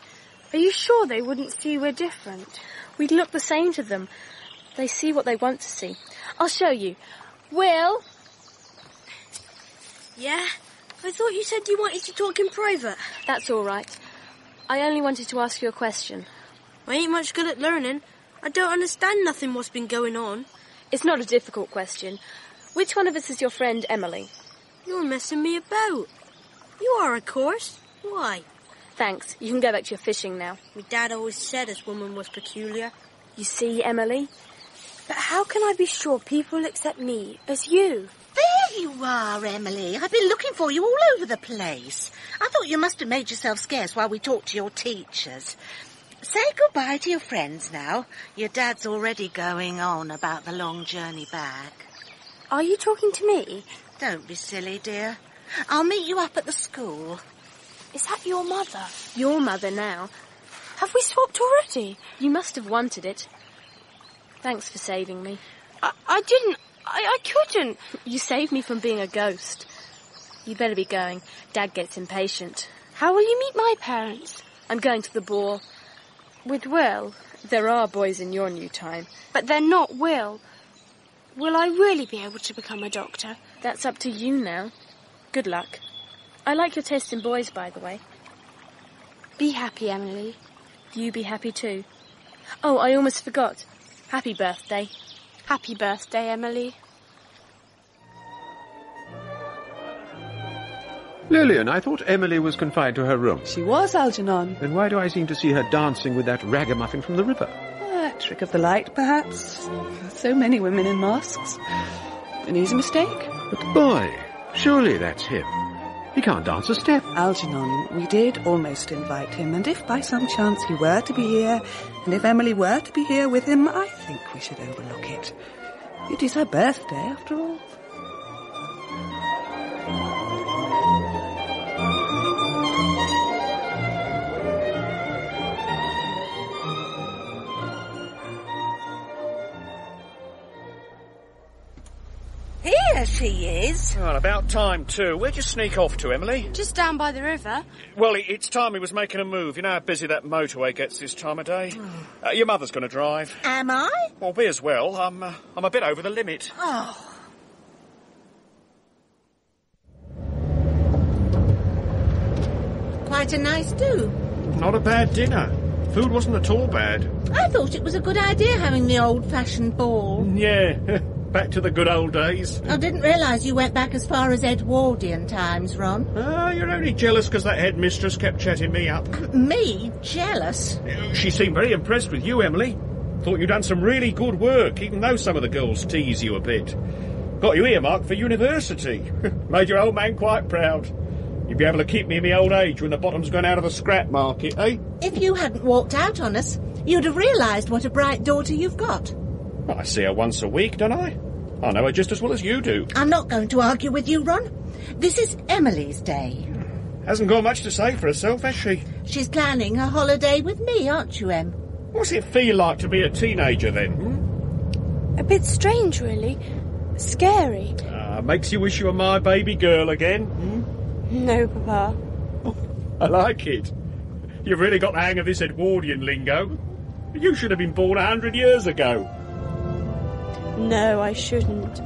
Are you sure they wouldn't see we're different? We'd look the same to them. They see what they want to see. I'll show you. Will? Yeah? I thought you said you wanted to talk in private. That's all right. I only wanted to ask you a question. I ain't much good at learning. I don't understand nothing what's been going on. It's not a difficult question. Which one of us is your friend Emily? You're messing me about. You are, of course. Why? Thanks. You can go back to your fishing now. My dad always said this woman was peculiar. You see, Emily? But how can I be sure people accept me as you? There you are, Emily. I've been looking for you all over the place. I thought you must have made yourself scarce while we talked to your teachers. Say goodbye to your friends now. Your dad's already going on about the long journey back. Are you talking to me? Don't be silly, dear. I'll meet you up at the school. Is that your mother? Your mother now. Have we swapped already? You must have wanted it. Thanks for saving me. I didn't. I couldn't. You saved me from being a ghost. You better be going. Dad gets impatient. How will you meet my parents? I'm going to the ball. With Will? There are boys in your new time. But they're not Will. Will I really be able to become a doctor? That's up to you now. Good luck. I like your taste in boys, by the way. Be happy, Emily. You be happy too. Oh, I almost forgot. Happy birthday. Happy birthday, Emily. Lillian, I thought Emily was confined to her room. She was, Algernon. Then why do I seem to see her dancing with that ragamuffin from the river? A trick of the light, perhaps. So many women in masks. An easy mistake. But boy, surely that's him. He can't dance a step. Algernon, we did almost invite him, and if by some chance he were to be here, and if Emily were to be here with him, I think we should overlook it. It is her birthday, after all. Here she is. Well, about time, too. Where'd you sneak off to, Emily? Just down by the river. Well, it's time he was making a move. You know how busy that motorway gets this time of day. Your mother's going to drive. Am I? Well, me as well. I'm a bit over the limit. Oh. quite a nice do. Not a bad dinner. Food wasn't at all bad. I thought it was a good idea having the old-fashioned ball. Yeah, back to the good old days. I didn't realise you went back as far as Edwardian times, Ron. You're only jealous because that headmistress kept chatting me up. Me? Jealous? She seemed very impressed with you, Emily. Thought you'd done some really good work, even though some of the girls tease you a bit. Got you earmarked for university. Made your old man quite proud. You'd be able to keep me in my old age when the bottom's gone out of the scrap market, eh? If you hadn't walked out on us, you'd have realised what a bright daughter you've got. I see her once a week, don't I? I know her just as well as you do. I'm not going to argue with you, Ron. This is Emily's day. Hasn't got much to say for herself, has she? She's planning her holiday with me, aren't you, Em? What's it feel like to be a teenager, then? A bit strange, really. Scary. Makes you wish you were my baby girl again? No, Papa. I like it. You've really got the hang of this Edwardian lingo. You should have been born 100 years ago. No, I shouldn't.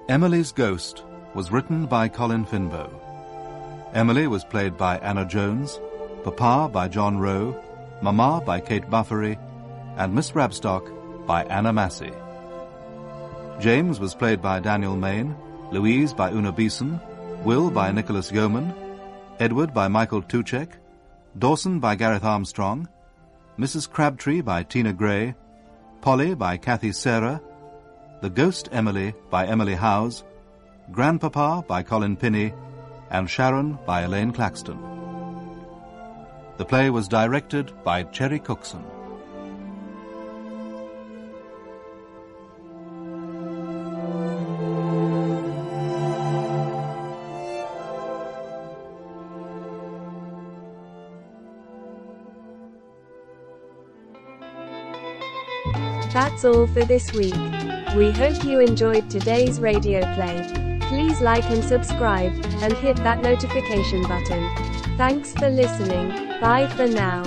Emily's Ghost was written by Colin Finbow. Emily was played by Anna Jones, Papa by John Rowe, Mama by Kate Buffery, and Miss Rabstock by Anna Massey. James was played by Daniel Main, Louise by Oona Beeson, Will by Nicholas Yeoman, Edward by Michael Tucek, Dawson by Gareth Armstrong, Mrs. Crabtree by Tina Gray, Polly by Cathy Sara, The Ghost Emily by Emily Howes, Grandpapa by Colin Pinney, and Sharon by Elaine Claxton. The play was directed by Cherry Cookson. That's all for this week. We hope you enjoyed today's radio play. Please like and subscribe, and hit that notification button. Thanks for listening. Bye for now.